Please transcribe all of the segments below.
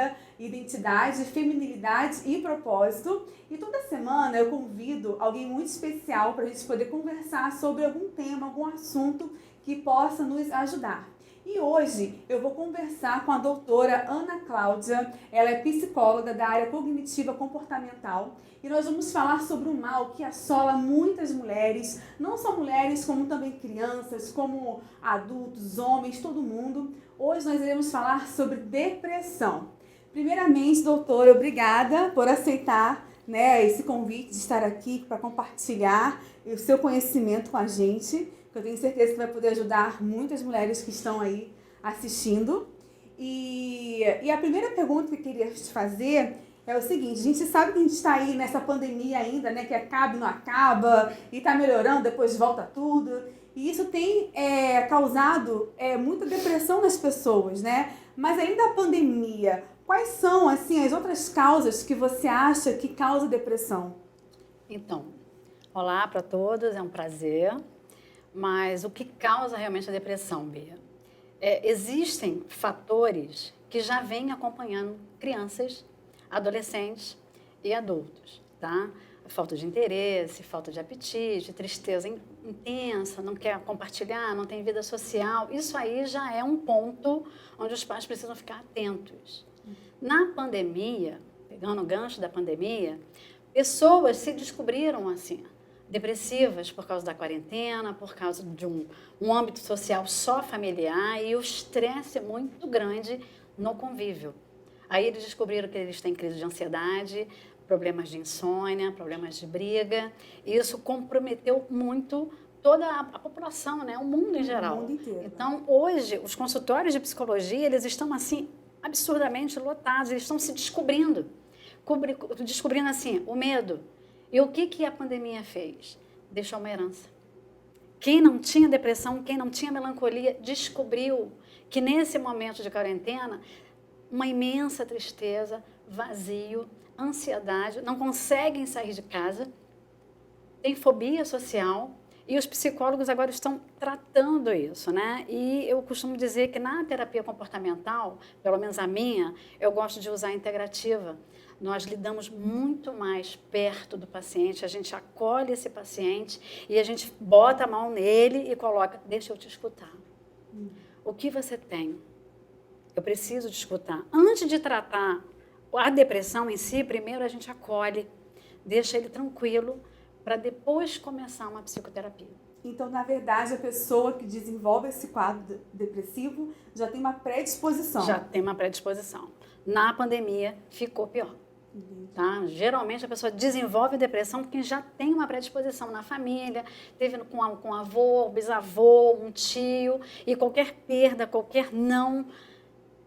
vida, identidade, feminilidade e propósito. E toda semana eu convido alguém muito especial para a gente poder conversar sobre algum tema, algum assunto que possa nos ajudar. E hoje eu vou conversar com a doutora Ana Cláudia, ela é psicóloga da área cognitiva comportamental e nós vamos falar sobre um mal que assola muitas mulheres, não só mulheres, como também crianças, como adultos, homens, todo mundo. Hoje nós iremos falar sobre depressão. Primeiramente, doutora, obrigada por aceitar esse convite de estar aqui para compartilhar o seu conhecimento com a gente, que eu tenho certeza que vai poder ajudar muitas mulheres que estão aí assistindo. E a primeira pergunta que eu queria te fazer é o seguinte: a gente sabe que a gente está aí nessa pandemia ainda, né, que acaba e não acaba, e está melhorando, depois volta tudo. E isso tem causado muita depressão nas pessoas, né? Mas ainda a pandemia, quais são assim, as outras causas que você acha que causa depressão? Então, olá para todos, é um prazer. Mas o que causa realmente a depressão, Bia? Existem fatores que já vêm acompanhando crianças, adolescentes e adultos, tá? Falta de interesse, falta de apetite, tristeza intensa, não quer compartilhar, não tem vida social. Isso aí já é um ponto onde os pais precisam ficar atentos. Na pandemia, pegando o gancho da pandemia, pessoas se descobriram assim, depressivas por causa da quarentena, por causa de um âmbito social só familiar e o estresse muito grande no convívio. Aí eles descobriram que eles têm crise de ansiedade, problemas de insônia, problemas de briga, e isso comprometeu muito toda a população, né? O mundo em geral. O mundo inteiro. Então, hoje, os consultórios de psicologia, eles estão assim, absurdamente lotados, eles estão se descobrindo assim, o medo. E o que a pandemia fez? Deixou uma herança. Quem não tinha depressão, quem não tinha melancolia, descobriu que nesse momento de quarentena, uma imensa tristeza, vazio, ansiedade, não conseguem sair de casa, tem fobia social, e os psicólogos agora estão tratando isso, né? E eu costumo dizer que na terapia comportamental, pelo menos a minha, eu gosto de usar a integrativa. Nós lidamos muito mais perto do paciente, a gente acolhe esse paciente e a gente bota a mão nele e coloca, deixa eu te escutar. O que você tem? Eu preciso te escutar. Antes de tratar a depressão em si, primeiro a gente acolhe, deixa ele tranquilo, para depois começar uma psicoterapia. Então, na verdade, a pessoa que desenvolve esse quadro depressivo já tem uma predisposição. Já tem uma predisposição. Na pandemia, ficou pior. Tá? Geralmente, a pessoa desenvolve depressão porque já tem uma predisposição na família, teve com avô, bisavô, um tio, e qualquer perda, qualquer não,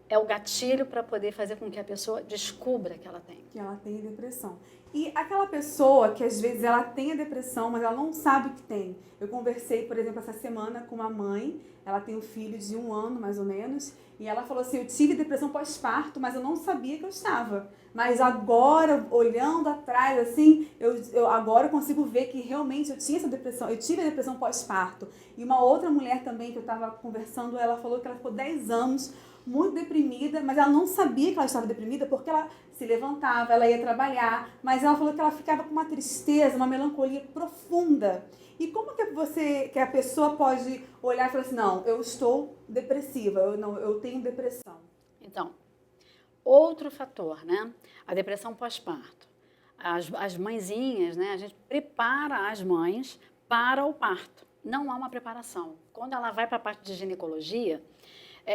é o gatilho para poder fazer com que a pessoa descubra que ela tem. Que ela tem depressão. E aquela pessoa que às vezes ela tem a depressão, mas ela não sabe que tem. Eu conversei, por exemplo, essa semana com uma mãe, ela tem um filho de 1 ano, mais ou menos, e ela falou assim: eu tive depressão pós-parto, mas eu não sabia que eu estava. Mas agora, olhando atrás, assim, eu agora consigo ver que realmente eu tinha essa depressão, eu tive a depressão pós-parto. E uma outra mulher também que eu estava conversando, ela falou que ela ficou 10 anos muito deprimida, mas ela não sabia que ela estava deprimida porque ela se levantava, ela ia trabalhar, mas ela falou que ela ficava com uma tristeza, uma melancolia profunda. E como que a pessoa pode olhar e falar assim: não, eu estou depressiva, eu tenho depressão? Então, outro fator, né? A depressão pós-parto. As mãezinhas, né? A gente prepara as mães para o parto. Não há uma preparação. Quando ela vai para a parte de ginecologia,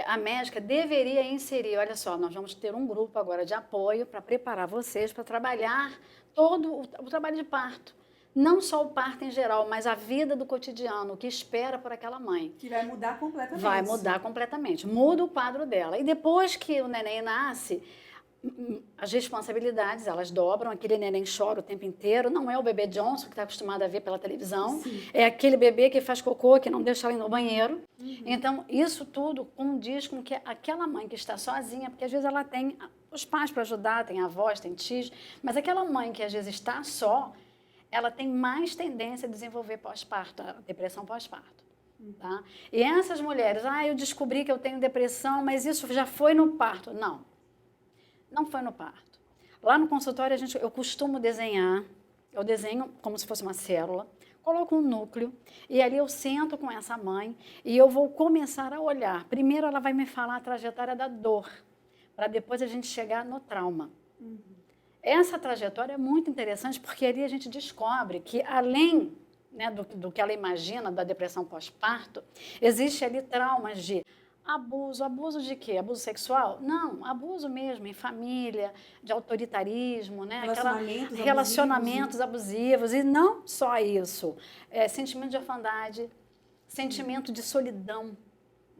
a médica deveria inserir, olha só, nós vamos ter um grupo agora de apoio para preparar vocês para trabalhar todo o trabalho de parto. Não só o parto em geral, mas a vida do cotidiano, o que espera por aquela mãe. Que vai mudar completamente. Vai mudar completamente, muda o quadro dela. E depois que o neném nasce, as responsabilidades, elas dobram, aquele neném chora o tempo inteiro, não é o bebê Johnson que está acostumado a ver pela televisão, Sim. É aquele bebê que faz cocô, que não deixa ela ir no banheiro. Então, isso tudo condiz com que aquela mãe que está sozinha, porque às vezes ela tem os pais para ajudar, tem avós, tem tios, mas aquela mãe que às vezes está só, ela tem mais tendência a desenvolver pós-parto, a depressão pós-parto. Tá? E essas mulheres, eu descobri que eu tenho depressão, mas isso já foi no parto. Não. Não foi no parto. Lá no consultório, eu costumo desenhar, eu desenho como se fosse uma célula, coloco um núcleo e ali eu sento com essa mãe e eu vou começar a olhar. Primeiro ela vai me falar a trajetória da dor, para depois a gente chegar no trauma. Essa trajetória é muito interessante porque ali a gente descobre que além, né, do que ela imagina da depressão pós-parto, existe ali traumas de abuso. Abuso de quê? Abuso sexual? Não, abuso mesmo em família, de autoritarismo, né? Relacionamentos abusivos. E não só isso. Sentimento de orfandade, sentimento de solidão.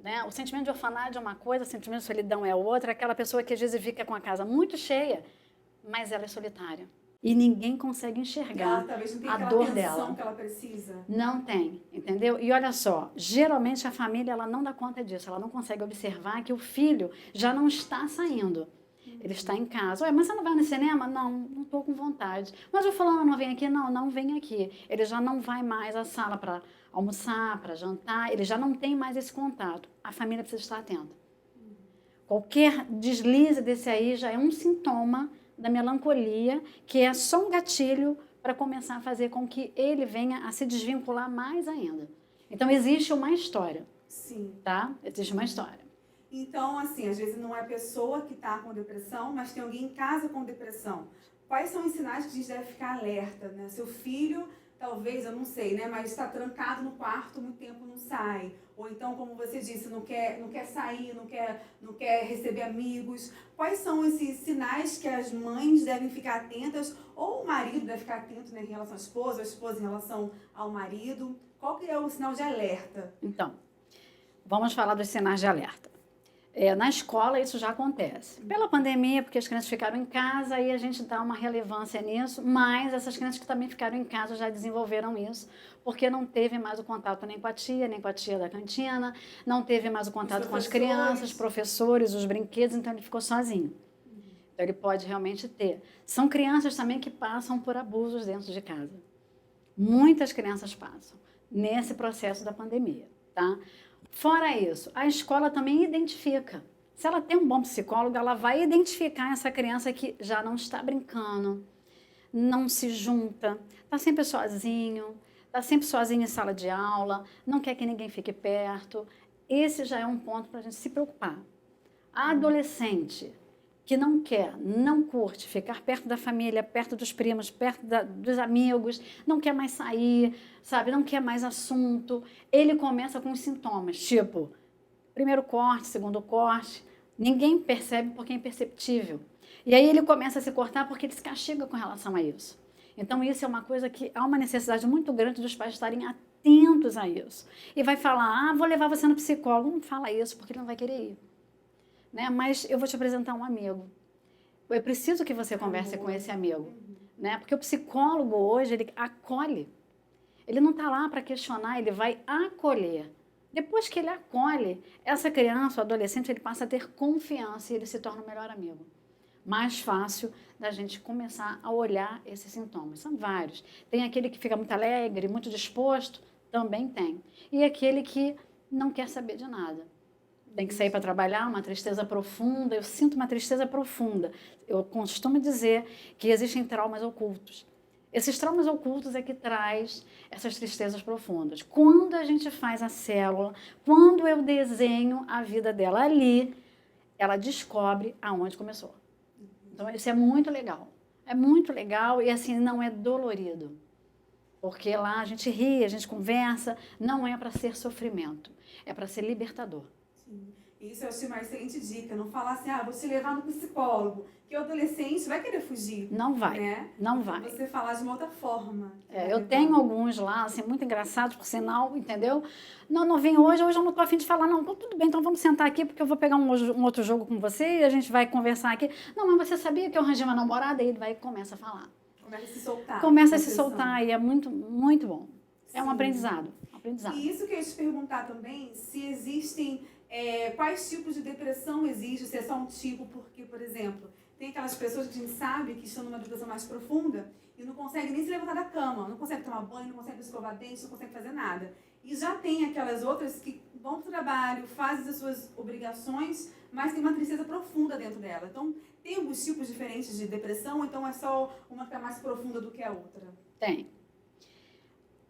Né? O sentimento de orfandade é uma coisa, o sentimento de solidão é outra. Aquela pessoa que às vezes fica com a casa muito cheia, mas ela é solitária. E ninguém consegue enxergar a dor dela. Que ela precisa. Não tem, entendeu? E olha só, geralmente a família ela não dá conta disso, ela não consegue observar que o filho já não está saindo. Ele está em casa. Ué, mas você não vai no cinema? Não, não estou com vontade. Mas o fulano não vem aqui? Não, não vem aqui. Ele já não vai mais à sala para almoçar, para jantar, ele já não tem mais esse contato. A família precisa estar atenta. Qualquer deslize desse aí já é um sintoma da melancolia, que é só um gatilho para começar a fazer com que ele venha a se desvincular mais ainda. Então, existe uma história. Sim. Tá? Existe uma história. Então, assim, às vezes não é a pessoa que está com depressão, mas tem alguém em casa com depressão. Quais são os sinais que a gente deve ficar alerta, né? Seu filho, talvez, eu não sei, né? Mas está trancado no quarto, muito tempo não sai. Ou então, como você disse, não quer sair, não quer receber amigos. Quais são esses sinais que as mães devem ficar atentas? Ou o marido deve ficar atento, né, em relação à esposa, a esposa em relação ao marido? Qual que é o sinal de alerta? Então, vamos falar dos sinais de alerta. Na escola isso já acontece. Pela pandemia, porque as crianças ficaram em casa, aí a gente dá uma relevância nisso, mas essas crianças que também ficaram em casa já desenvolveram isso, porque não teve mais o contato nem com a tia da cantina, não teve mais o contato com as crianças, professores, os brinquedos, então ele ficou sozinho. Então ele pode realmente ter. São crianças também que passam por abusos dentro de casa. Muitas crianças passam nesse processo da pandemia, tá? Fora isso, a escola também identifica. Se ela tem um bom psicólogo, ela vai identificar essa criança que já não está brincando, não se junta, está sempre sozinho em sala de aula, não quer que ninguém fique perto. Esse já é um ponto para a gente se preocupar. A adolescente que não curte ficar perto da família, perto dos primos, perto dos amigos, não quer mais sair, sabe, não quer mais assunto, ele começa com os sintomas, tipo, primeiro corte, segundo corte, ninguém percebe porque é imperceptível. E aí ele começa a se cortar porque ele se castiga com relação a isso. Então isso é uma coisa que há uma necessidade muito grande dos pais estarem atentos a isso. E vai falar, vou levar você no psicólogo. Não fala isso porque ele não vai querer ir. Né? Mas eu vou te apresentar um amigo. Eu preciso que você converse com esse amigo. Né? Porque o psicólogo hoje, ele acolhe. Ele não está lá para questionar, ele vai acolher. Depois que ele acolhe, essa criança, o adolescente, ele passa a ter confiança e ele se torna o melhor amigo. Mais fácil da gente começar a olhar esses sintomas. São vários. Tem aquele que fica muito alegre, muito disposto, também tem. E aquele que não quer saber de nada. Tem que sair para trabalhar, uma tristeza profunda. Eu sinto uma tristeza profunda. Eu costumo dizer que existem traumas ocultos. Esses traumas ocultos é que traz essas tristezas profundas. Quando a gente faz a célula, quando eu desenho a vida dela ali, ela descobre aonde começou. Então, isso é muito legal. É muito legal e, assim, não é dolorido. Porque lá a gente ri, a gente conversa, não é para ser sofrimento, é para ser libertador. Sim. Isso eu acho uma excelente dica. Não falar assim, vou te levar no psicólogo, que o adolescente vai querer fugir. Não vai, né? não vai. Você falar de uma outra forma. Eu tenho alguns lá, assim, muito engraçados, por sinal, entendeu? Não vim hoje eu não estou a fim de falar, não, tudo bem, então vamos sentar aqui, porque eu vou pegar um outro jogo com você e a gente vai conversar aqui. Não, mas você sabia que eu arranjei uma namorada? E ele vai e começa a falar. Começa a se soltar. Começa a se soltar e é muito, muito bom. É um aprendizado. E isso que eu ia te perguntar também, se existem, quais tipos de depressão existe, se é só um tipo, porque, por exemplo, tem aquelas pessoas que a gente sabe que estão numa depressão mais profunda e não conseguem nem se levantar da cama, não conseguem tomar banho, não conseguem escovar dentes, não conseguem fazer nada. E já tem aquelas outras que vão para o trabalho, fazem as suas obrigações, mas tem uma tristeza profunda dentro dela. Então, Tem alguns tipos diferentes de depressão, então é só uma que está mais profunda do que a outra? Tem.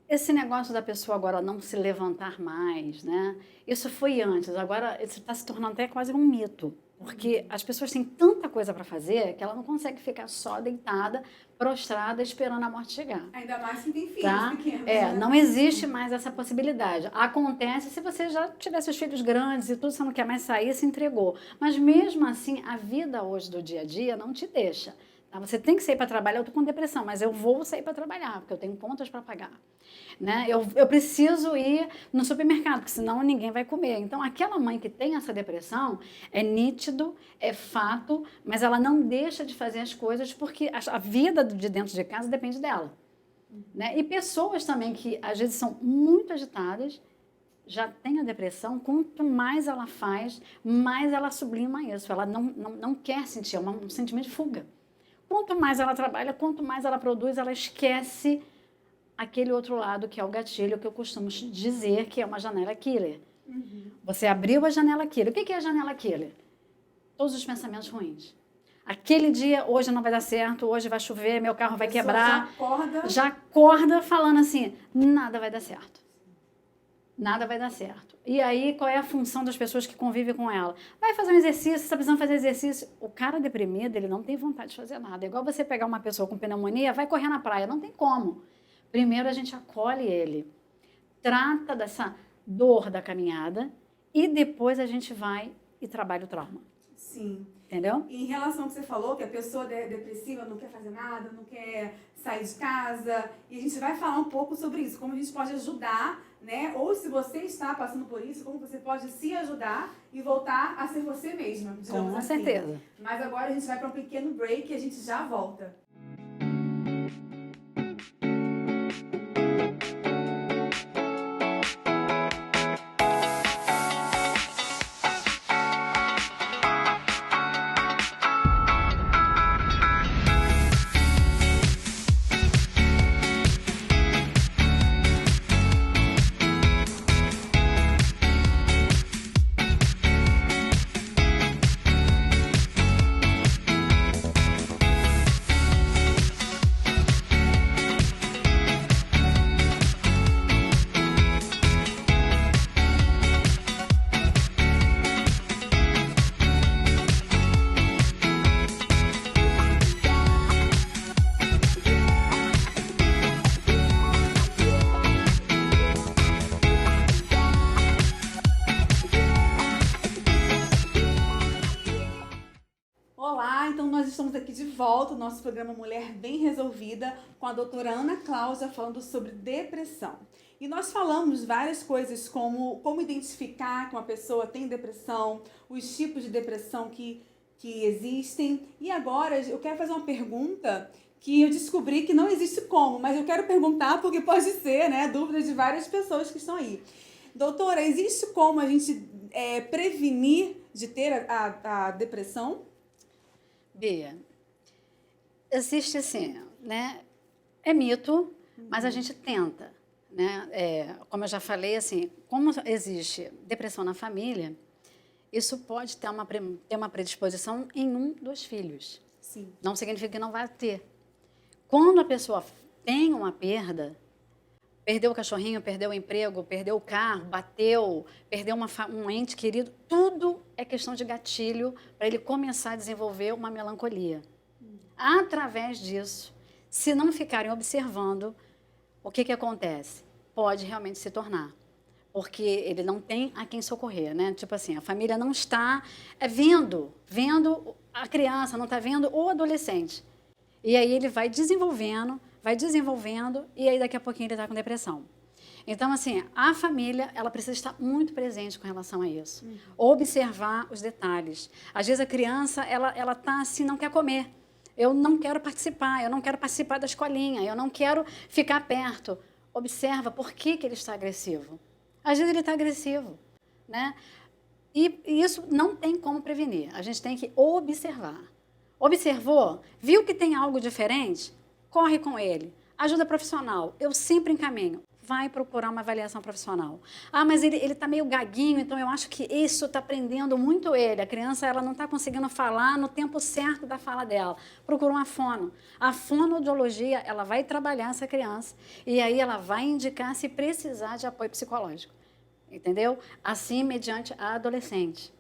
Esse negócio da pessoa agora não se levantar mais, né? Isso foi antes, agora isso está se tornando até quase um mito. Porque as pessoas têm tanta coisa para fazer que ela não consegue ficar só deitada, prostrada, esperando a morte chegar. Ainda mais que tem filhos Tá? pequenos. Né? Não existe mais essa possibilidade. Acontece se você já tiver seus filhos grandes e tudo, você não quer mais sair, se entregou. Mas mesmo assim, a vida hoje do dia a dia não te deixa. Tá? Você tem que sair para trabalhar, eu estou com depressão, mas eu vou sair para trabalhar, porque eu tenho contas para pagar. Né? Eu preciso ir no supermercado, porque senão ninguém vai comer. Então, aquela mãe que tem essa depressão, é nítido, é fato, mas ela não deixa de fazer as coisas porque a vida de dentro de casa depende dela. Né? E pessoas também que às vezes são muito agitadas, já tem a depressão, quanto mais ela faz, mais ela sublima isso. Ela não quer sentir, é um sentimento de fuga. Quanto mais ela trabalha, quanto mais ela produz, ela esquece aquele outro lado que é o gatilho, que eu costumo dizer que é uma janela killer. Uhum. Você abriu a janela killer. O que é a janela killer? Todos os pensamentos ruins. Aquele dia, hoje não vai dar certo, hoje vai chover, meu carro vai quebrar. Já acorda falando assim, nada vai dar certo. Nada vai dar certo. E aí, qual é a função das pessoas que convivem com ela? Vai fazer um exercício, está precisando fazer exercício. O cara deprimido, ele não tem vontade de fazer nada. É igual você pegar uma pessoa com pneumonia, vai correr na praia, não tem como. Primeiro a gente acolhe ele, trata dessa dor da caminhada e depois a gente vai e trabalha o trauma. Sim. Entendeu? E em relação ao que você falou, que a pessoa depressiva não quer fazer nada, não quer sair de casa, e a gente vai falar um pouco sobre isso, como a gente pode ajudar, né? Ou se você está passando por isso, como você pode se ajudar e voltar a ser você mesma, digamos Com assim. certeza. Mas agora a gente vai para um pequeno break e a gente já volta. Estamos aqui de volta, o nosso programa Mulher Bem Resolvida, com a doutora Ana Cláudia falando sobre depressão. E nós falamos várias coisas como identificar que uma pessoa tem depressão, os tipos de depressão que existem. E agora eu quero fazer uma pergunta que eu descobri que não existe como, mas eu quero perguntar porque pode ser, né, dúvida de várias pessoas que estão aí. Doutora, existe como a gente prevenir de ter a depressão? Bia, existe assim, né? É mito, mas a gente tenta, né? Como eu já falei, assim, como existe depressão na família, isso pode ter uma predisposição em um dos filhos. Sim. Não significa que não vai ter. Quando a pessoa tem uma perda, perdeu o cachorrinho, perdeu o emprego, perdeu o carro, bateu, perdeu um ente querido, tudo é questão de gatilho para ele começar a desenvolver uma melancolia. Através disso, se não ficarem observando, o que acontece? Pode realmente se tornar. Porque ele não tem a quem socorrer, né? Tipo assim, a família não está vendo a criança, não está vendo o adolescente. E aí ele vai desenvolvendo, e aí daqui a pouquinho ele está com depressão. Então, assim, a família, ela precisa estar muito presente com relação a isso. Observar os detalhes. Às vezes a criança, ela tá assim, não quer comer. Eu não quero participar da escolinha, eu não quero ficar perto. Observa por que ele está agressivo. Às vezes ele está agressivo, né? E isso não tem como prevenir. A gente tem que observar. Observou? Viu que tem algo diferente? Corre com ele. Ajuda profissional. Eu sempre encaminho. vai procurar uma avaliação profissional. Ah, mas ele está meio gaguinho, então eu acho que isso está prendendo muito ele. A criança ela não está conseguindo falar no tempo certo da fala dela. Procura uma fono. A fonoaudiologia ela vai trabalhar essa criança e aí ela vai indicar se precisar de apoio psicológico. Entendeu? Assim, mediante a adolescente.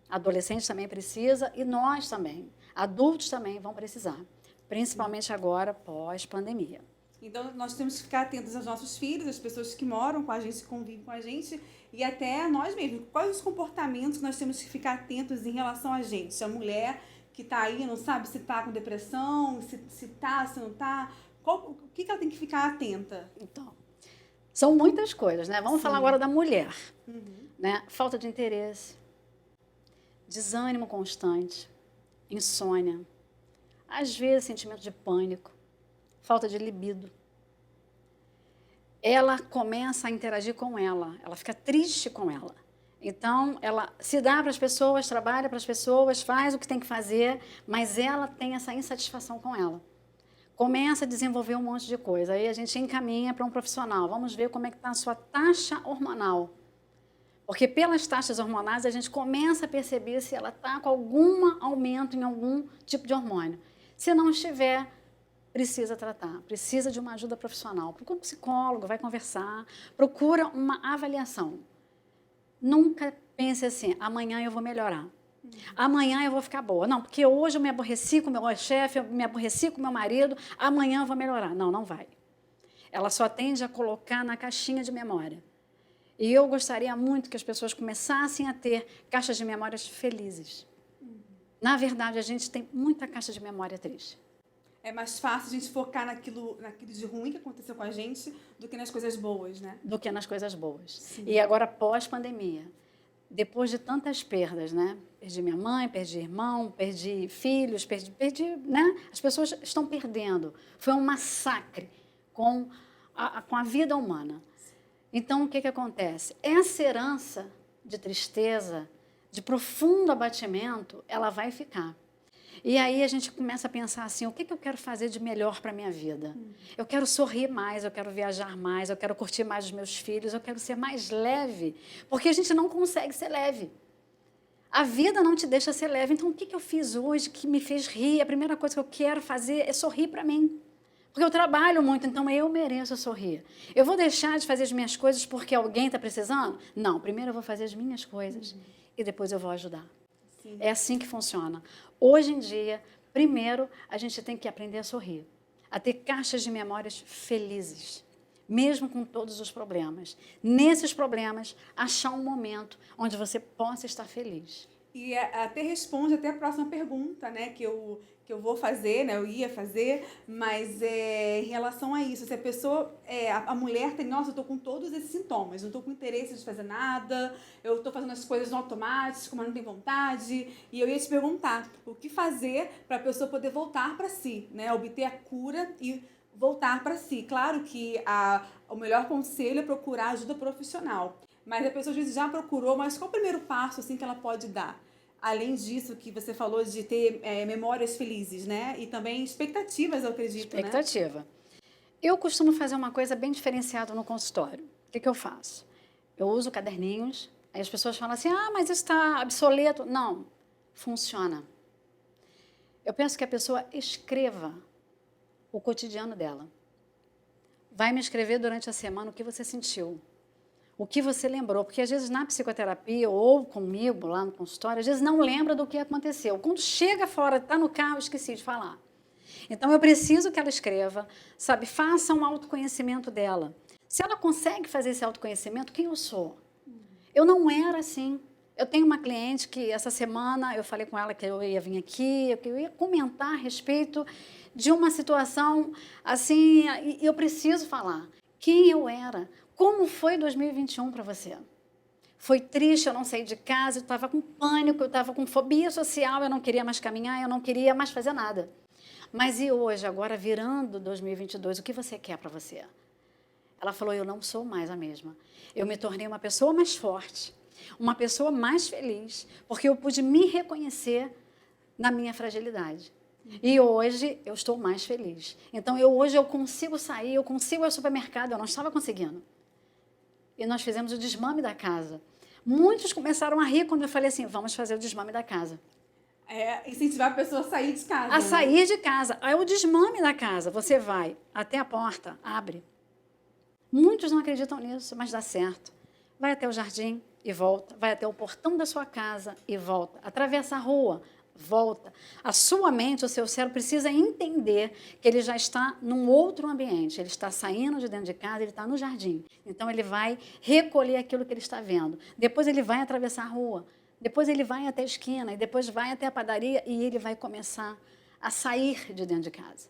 Adolescente também precisa e nós também. Adultos também vão precisar. Principalmente agora, pós-pandemia. Então, nós temos que ficar atentos aos nossos filhos, às pessoas que moram com a gente, que convivem com a gente, e até a nós mesmos. Quais os comportamentos que nós temos que ficar atentos em relação a gente? Se a mulher que está aí não sabe se está com depressão, se está, se não está, o que ela tem que ficar atenta? Então, são muitas coisas, né? Vamos falar agora da mulher. Né? Falta de interesse, desânimo constante, insônia, às vezes sentimento de pânico, falta de libido. Ela começa a interagir com ela fica triste com ela. Então, ela se dá para as pessoas, trabalha para as pessoas, faz o que tem que fazer, mas ela tem essa insatisfação com ela. Começa a desenvolver um monte de coisa. Aí a gente encaminha para um profissional. Vamos ver como é que está a sua taxa hormonal. Porque pelas taxas hormonais a gente começa a perceber se ela está com algum aumento em algum tipo de hormônio. Se não estiver, precisa tratar, precisa de uma ajuda profissional. Procura um psicólogo, vai conversar, procura uma avaliação. Nunca pense assim, amanhã eu vou melhorar. Amanhã eu vou ficar boa. Não, porque hoje eu me aborreci com o meu chefe, eu me aborreci com o meu marido, amanhã eu vou melhorar. Não, não vai. Ela só tende a colocar na caixinha de memória. E eu gostaria muito que as pessoas começassem a ter caixas de memórias felizes. Na verdade, a gente tem muita caixa de memória triste. É mais fácil a gente focar naquilo de ruim que aconteceu com a gente do que nas coisas boas, né? Do que nas coisas boas. Sim. E agora, pós-pandemia, depois de tantas perdas, né? Perdi minha mãe, perdi irmão, perdi filhos, perdi, né? As pessoas estão perdendo. Foi um massacre com a vida humana. Então, o que acontece? Essa herança de tristeza, de profundo abatimento, ela vai ficar. E aí a gente começa a pensar assim, o que eu quero fazer de melhor para a minha vida? Eu quero sorrir mais, eu quero viajar mais, eu quero curtir mais os meus filhos, eu quero ser mais leve, porque a gente não consegue ser leve. A vida não te deixa ser leve. Então, o que eu fiz hoje que me fez rir? A primeira coisa que eu quero fazer é sorrir para mim. Porque eu trabalho muito, então eu mereço sorrir. Eu vou deixar de fazer as minhas coisas porque alguém está precisando? Não, primeiro eu vou fazer as minhas coisas e depois eu vou ajudar. Sim. É assim que funciona. Hoje em dia, primeiro, a gente tem que aprender a sorrir, a ter caixas de memórias felizes, mesmo com todos os problemas. Nesses problemas, achar um momento onde você possa estar feliz. E até responde até a próxima pergunta, né, que eu vou fazer, né, eu ia fazer, mas em relação a isso, se a pessoa, a mulher tem, nossa, eu tô com todos esses sintomas, não tô com interesse de fazer nada, eu tô fazendo as coisas no automático, mas não tenho vontade, e eu ia te perguntar, o que fazer para a pessoa poder voltar para si, né, obter a cura e voltar para si. Claro que o melhor conselho é procurar ajuda profissional, mas a pessoa às vezes já procurou, mas qual é o primeiro passo assim que ela pode dar? Além disso que você falou de ter memórias felizes, né? E também expectativas, eu acredito, expectativa. Né? Eu costumo fazer uma coisa bem diferenciada no consultório. O que eu faço? Eu uso caderninhos, aí as pessoas falam assim, mas isso está obsoleto. Não, funciona. Eu penso que a pessoa escreva o cotidiano dela. Vai me escrever durante a semana o que você sentiu. O que você lembrou, porque às vezes na psicoterapia ou comigo lá no consultório, às vezes não lembra do que aconteceu. Quando chega fora, está no carro, esqueci de falar. Então eu preciso que ela escreva, sabe, faça um autoconhecimento dela. Se ela consegue fazer esse autoconhecimento, quem eu sou? Eu não era assim. Eu tenho uma cliente que essa semana eu falei com ela que eu ia vir aqui, que eu ia comentar a respeito de uma situação assim, e eu preciso falar quem eu era. Como foi 2021 para você? Foi triste, eu não saí de casa, eu estava com pânico, eu estava com fobia social, eu não queria mais caminhar, eu não queria mais fazer nada. Mas e hoje, agora virando 2022, o que você quer para você? Ela falou, eu não sou mais a mesma. Eu me tornei uma pessoa mais forte, uma pessoa mais feliz, porque eu pude me reconhecer na minha fragilidade. E hoje eu estou mais feliz. Então, hoje eu consigo sair, eu consigo ir ao supermercado, eu não estava conseguindo. E nós fizemos o desmame da casa. Muitos começaram a rir quando eu falei assim, vamos fazer o desmame da casa. Incentivar a pessoa a sair de casa. A sair de casa. É o desmame da casa. Você vai até a porta, abre. Muitos não acreditam nisso, mas dá certo. Vai até o jardim e volta. Vai até o portão da sua casa e volta. Atravessa a rua, volta. A sua mente, o seu cérebro precisa entender que ele já está num outro ambiente. Ele está saindo de dentro de casa, ele está no jardim. Então, ele vai recolher aquilo que ele está vendo. Depois, ele vai atravessar a rua. Depois, ele vai até a esquina. E depois, vai até a padaria e ele vai começar a sair de dentro de casa.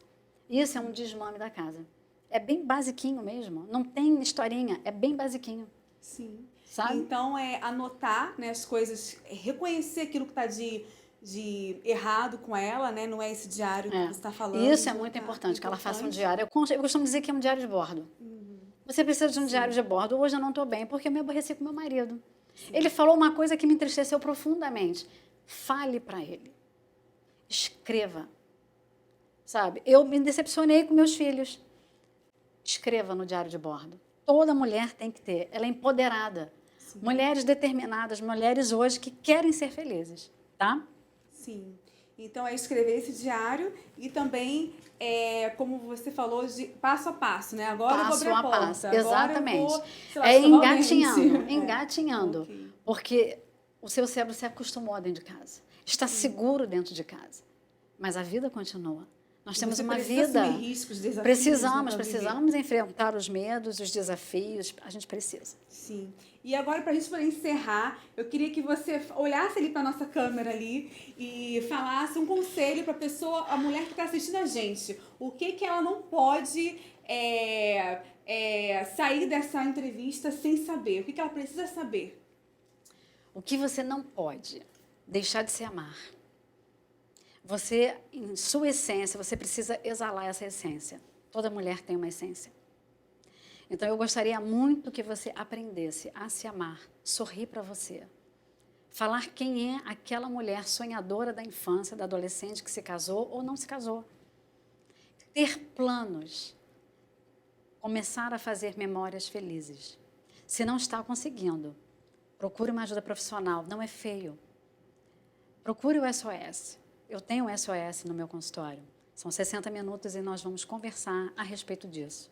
Isso é um desmame da casa. É bem basiquinho mesmo. Não tem historinha. É bem basiquinho. Sim. Sabe? Então, anotar, né, as coisas, reconhecer aquilo que está de errado com ela, né? Não é esse diário que você está falando. Isso é muito importante, que ela faça um diário. Eu costumo dizer que é um diário de bordo. Você precisa de um diário de bordo. Hoje eu não estou bem, porque eu me aborreci com meu marido. Ele falou uma coisa que me entristeceu profundamente. Fale para ele. Escreva. Sabe? Eu me decepcionei com meus filhos. Escreva no diário de bordo. Toda mulher tem que ter. Ela é empoderada. Sim. Mulheres determinadas, mulheres hoje que querem ser felizes, tá? Sim. Então, é escrever esse diário e também, como você falou, de passo a passo, né? Agora passo eu vou abrir a porta. Passo, exatamente. Agora eu vou, sei lá, engatinhando, engatinhando. Okay. Porque o seu cérebro se acostumou dentro de casa. Está seguro dentro de casa. Mas a vida continua. Nós temos uma vida. Riscos, desafios, precisamos enfrentar os medos, os desafios. A gente precisa. Sim. E agora, para a gente poder encerrar, eu queria que você olhasse ali para a nossa câmera ali e falasse um conselho para a pessoa, a mulher que está assistindo a gente. O que ela não pode sair dessa entrevista sem saber? O que ela precisa saber? O que você não pode deixar de se amar. Você, em sua essência, você precisa exalar essa essência. Toda mulher tem uma essência. Então, eu gostaria muito que você aprendesse a se amar, sorrir para você. Falar quem é aquela mulher sonhadora da infância, da adolescente que se casou ou não se casou. Ter planos. Começar a fazer memórias felizes. Se não está conseguindo, procure uma ajuda profissional. Não é feio. Procure o SOS. Eu tenho um SOS no meu consultório. São 60 minutos e nós vamos conversar a respeito disso.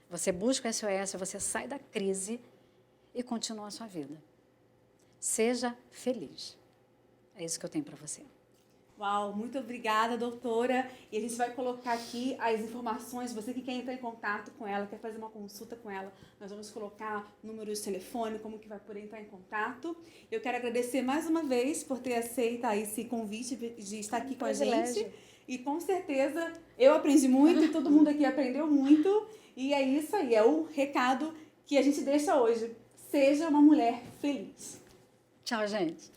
Você busca o SOS, você sai da crise e continua a sua vida. Seja feliz. É isso que eu tenho para você. Uau, muito obrigada, doutora. E a gente vai colocar aqui as informações. Você que quer entrar em contato com ela, quer fazer uma consulta com ela, nós vamos colocar número de telefone, como que vai poder entrar em contato. Eu quero agradecer mais uma vez por ter aceito esse convite de estar aqui com a gente. E com certeza eu aprendi muito e todo mundo aqui aprendeu muito. E é isso aí, é o recado que a gente deixa hoje. Seja uma mulher feliz. Tchau, gente.